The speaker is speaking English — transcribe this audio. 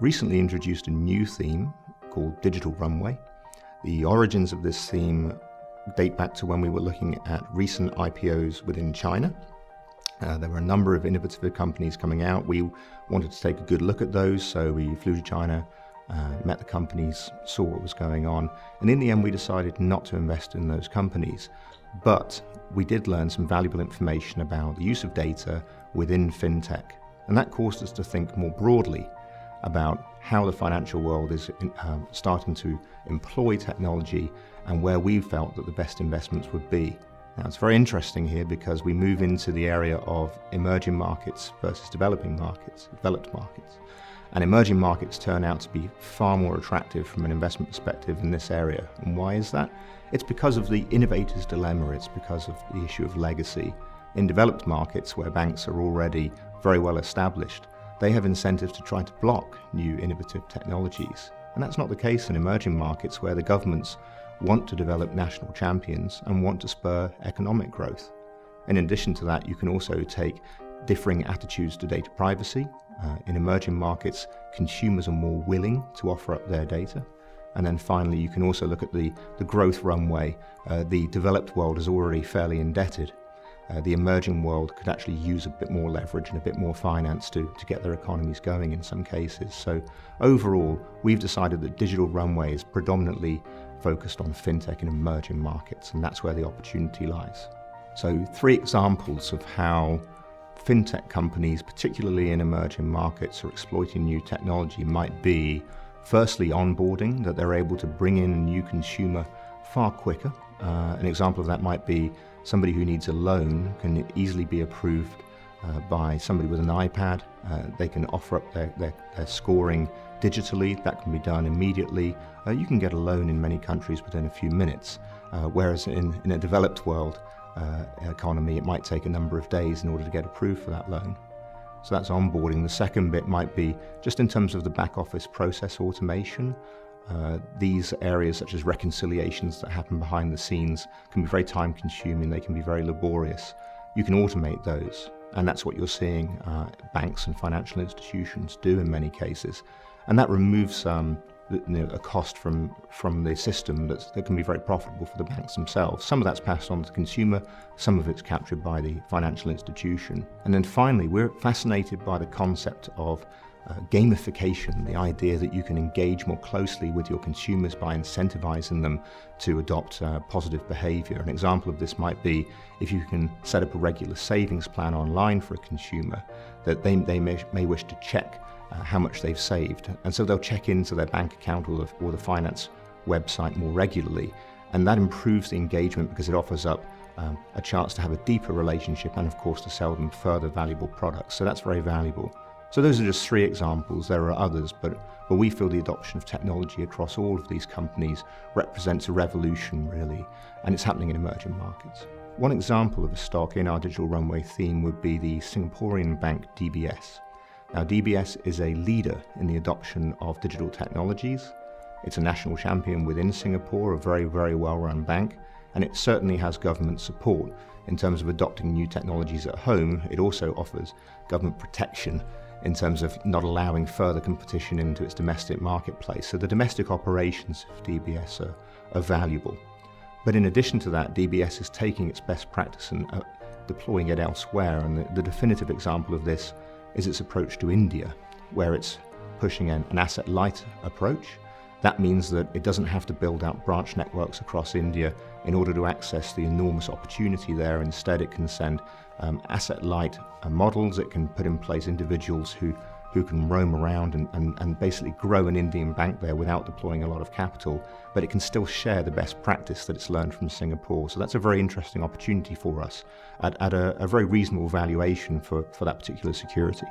recently introduced a new theme called Digital Runway. The origins of this theme date back to when we were looking at recent IPOs within China. There were a number of innovative companies coming out. We wanted to take a good look at those, so we flew to China, met the companies, saw what was going on, and in the end we decided not to invest in those companies. But we did learn some valuable information about the use of data within fintech, and that caused us to think more broadly about how the financial world is starting to employ technology and where we felt that the best investments would be. Now, it's very interesting here because we move into the area of emerging markets versus developed markets. And emerging markets turn out to be far more attractive from an investment perspective in this area. And why is that? It's because of the innovator's dilemma. It's because of the issue of legacy. In developed markets, where banks are already very well established, they have incentives to try to block new innovative technologies. And that's not the case in emerging markets, where the governments want to develop national champions and want to spur economic growth. In addition to that, you can also take differing attitudes to data privacy. In emerging markets, consumers are more willing to offer up their data. And then finally, you can also look at the growth runway. The developed world is already fairly indebted. The emerging world could actually use a bit more leverage and a bit more finance to get their economies going in some cases. So overall, we've decided that Digital Runway is predominantly focused on fintech in emerging markets, and that's where the opportunity lies. So 3 examples of how fintech companies, particularly in emerging markets, are exploiting new technology might be, firstly, onboarding, that they're able to bring in a new consumer far quicker. An example of that might be somebody who needs a loan can easily be approved by somebody with an iPad. They can offer up their scoring digitally. That can be done immediately. You can get a loan in many countries within a few minutes, whereas in a developed world economy, it might take a number of days in order to get approved for that loan. So that's onboarding. The second bit might be just in terms of the back office process automation. These areas, such as reconciliations that happen behind the scenes, can be very time consuming, they can be very laborious. You can automate those, and that's what you're seeing banks and financial institutions do in many cases. And that removes a cost from the system that can be very profitable for the banks themselves. Some of that's passed on to the consumer, some of it's captured by the financial institution. And then finally, we're fascinated by the concept of gamification, the idea that you can engage more closely with your consumers by incentivizing them to adopt positive behavior. An example of this might be if you can set up a regular savings plan online for a consumer, that they may wish to check how much they've saved. And so they'll check into their bank account or the finance website more regularly. And that improves the engagement because it offers up a chance to have a deeper relationship and, of course, to sell them further valuable products. So that's very valuable. So those are just 3 examples. There are others, but we feel the adoption of technology across all of these companies represents a revolution, really, and it's happening in emerging markets. One example of a stock in our Digital Runway theme would be the Singaporean bank DBS. Now, DBS is a leader in the adoption of digital technologies. It's a national champion within Singapore, a very, very well-run bank, and it certainly has government support in terms of adopting new technologies at home. It also offers government protection in terms of not allowing further competition into its domestic marketplace. So the domestic operations of DBS are valuable. But in addition to that, DBS is taking its best practice and deploying it elsewhere. And the definitive example of this is its approach to India, where it's pushing an asset-light approach. That means that it doesn't have to build out branch networks across India in order to access the enormous opportunity there. Instead, it can send asset-light models. It can put in place individuals who can roam around and basically grow an Indian bank there without deploying a lot of capital, but it can still share the best practice that it's learned from Singapore. So that's a very interesting opportunity for us at a very reasonable valuation for that particular security.